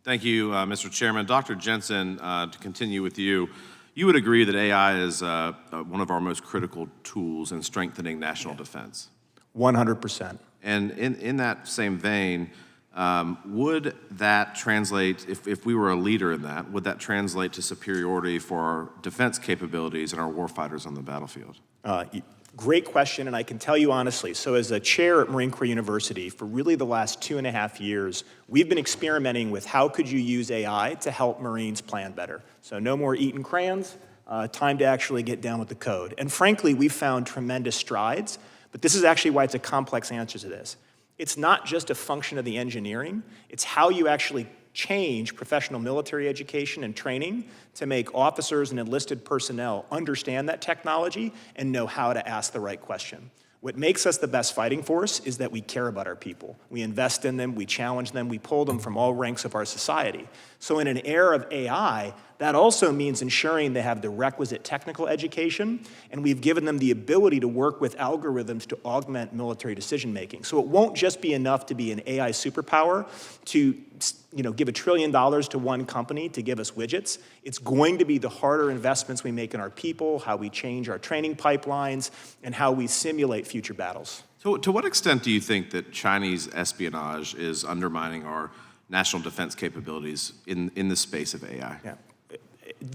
Thank you, Mr. Chairman. Dr. Jensen, to continue with you, you would agree that AI is one of our most critical tools in strengthening national defense? 100%. And in that same vein, would that translate, if we were a leader in that, would that translate to superiority for our defense capabilities and our warfighters on the battlefield? Great question, and I can tell you honestly, so as a chair at Marine Corps University, for really the last 2.5 years, we've been experimenting with how could you use AI to help Marines plan better. So no more eating crayons, time to actually get down with the code. And frankly, we've found tremendous strides, but this is actually why it's a complex answer to this. It's not just a function of the engineering, it's how you actually change professional military education and training to make officers and enlisted personnel understand that technology and know how to ask the right question. What makes us the best fighting force is that we care about our people. We invest in them, we challenge them, we pull them from all ranks of our society. So in an era of AI, that also means ensuring they have the requisite technical education, and we've given them the ability to work with algorithms to augment military decision-making. So it won't just be enough to be an AI superpower to give $1 trillion to one company to give us widgets. It's going to be the harder investments we make in our people, how we change our training pipelines, and how we simulate future battles. So to what extent do you think that Chinese espionage is undermining our national defense capabilities in the space of AI? Yeah.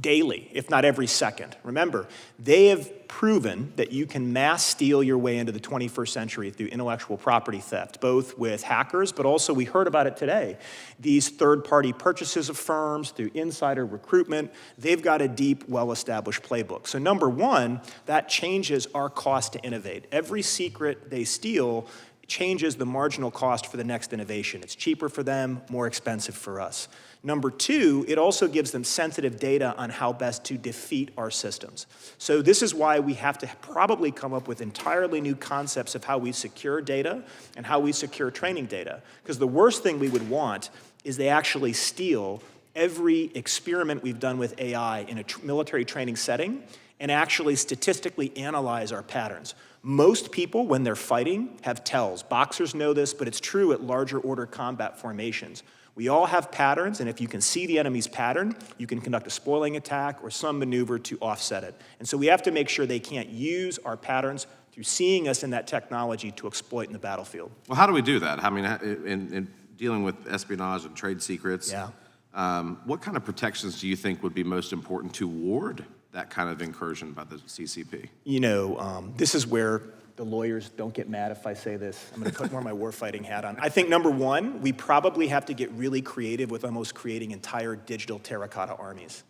Daily, if not every second. Remember, they have proven that you can mass steal your way into the 21st century through intellectual property theft, both with hackers, but also, we heard about it today, these third-party purchases of firms through insider recruitment. They've got a deep, well-established playbook. So number one, that changes our cost to innovate. Every secret they steal changes the marginal cost for the next innovation. It's cheaper for them, more expensive for us. Number two, it also gives them sensitive data on how best to defeat our systems. So this is why we have to probably come up with entirely new concepts of how we secure data and how we secure training data. Because the worst thing we would want is they actually steal every experiment we've done with AI in a military training setting and actually statistically analyze our patterns. Most people, when they're fighting, have tells. Boxers know this, but it's true at larger order combat formations. We all have patterns, and if you can see the enemy's pattern, you can conduct a spoiling attack or some maneuver to offset it. And so we have to make sure they can't use our patterns through seeing us in that technology to exploit in the battlefield. Well, how do we do that? I mean, in dealing with espionage and trade secrets, what kind of protections do you think would be most important to ward that kind of incursion by the CCP? This is where the lawyers don't get mad if I say this. I'm going to put more of my warfighting hat on. I think number one, we probably have to get really creative with almost creating entire digital terracotta armies.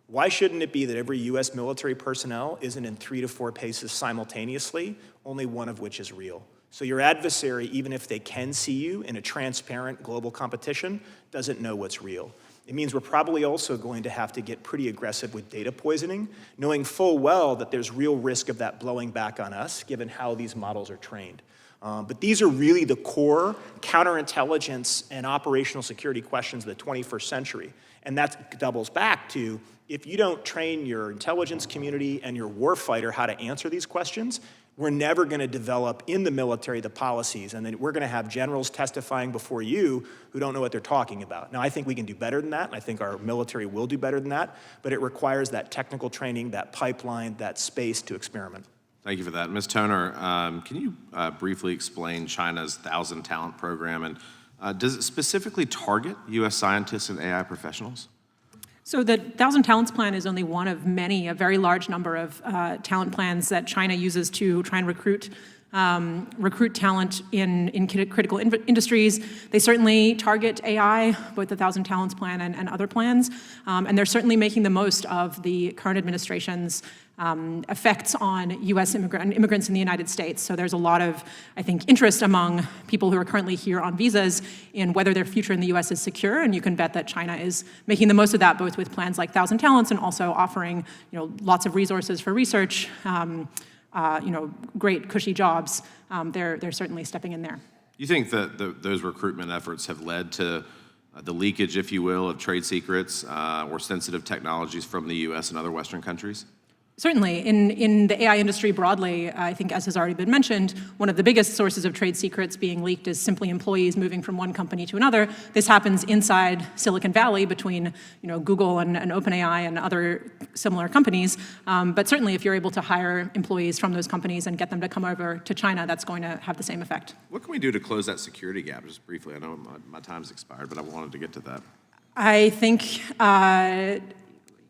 Why shouldn't it be that every US military personnel isn't in 3 to 4 paces simultaneously, only one of which is real? So your adversary, even if they can see you in a transparent global competition, doesn't know what's real. It means we're probably also going to have to get pretty aggressive with data poisoning, knowing full well that there's real risk of that blowing back on us, given how these models are trained. But these are really the core counterintelligence and operational security questions of the 21st century. And that doubles back to, if you don't train your intelligence community and your warfighter how to answer these questions, we're never going to develop in the military the policies, and then we're going to have generals testifying before you who don't know what they're talking about. Now, I think we can do better than that, and I think our military will do better than that, but it requires that technical training, that pipeline, that space to experiment. Thank you for that. Ms. Toner, can you briefly explain China's 1,000 Talent program, and does it specifically target U.S. scientists and AI professionals? So the 1,000 Talents Plan is only one of many, a very large number of talent plans that China uses to try and recruit talent in critical industries. They certainly target AI, both the 1,000 Talents Plan and other plans, and they're certainly making the most of the current administration's effects on U.S. immigrants in the United States. So there's a lot of, I think, interest among people who are currently here on visas in whether their future in the U.S. is secure, and you can bet that China is making the most of that, both with plans like 1,000 Talents and also offering, lots of resources for research, great cushy jobs. They're certainly stepping in there. You think that those recruitment efforts have led to the leakage, if you will, of trade secrets or sensitive technologies from the U.S. and other Western countries? Certainly. In the AI industry broadly, I think, as has already been mentioned, one of the biggest sources of trade secrets being leaked is simply employees moving from one company to another. This happens inside Silicon Valley between Google and OpenAI and other similar companies. But certainly, if you're able to hire employees from those companies and get them to come over to China, that's going to have the same effect. What can we do to close that security gap? Just briefly, I know my time's expired, but I wanted to get to that. I think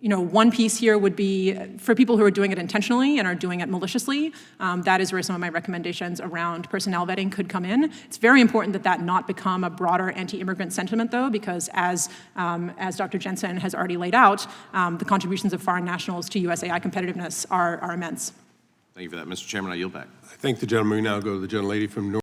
one piece here would be for people who are doing it intentionally and are doing it maliciously. That is where some of my recommendations around personnel vetting could come in. It's very important that that not become a broader anti-immigrant sentiment, though, because as Dr. Jensen has already laid out, the contributions of foreign nationals to U.S. AI competitiveness are immense. Thank you for that. Mr. Chairman, I yield back. I thank the gentleman. We now go to the gentlelady from North.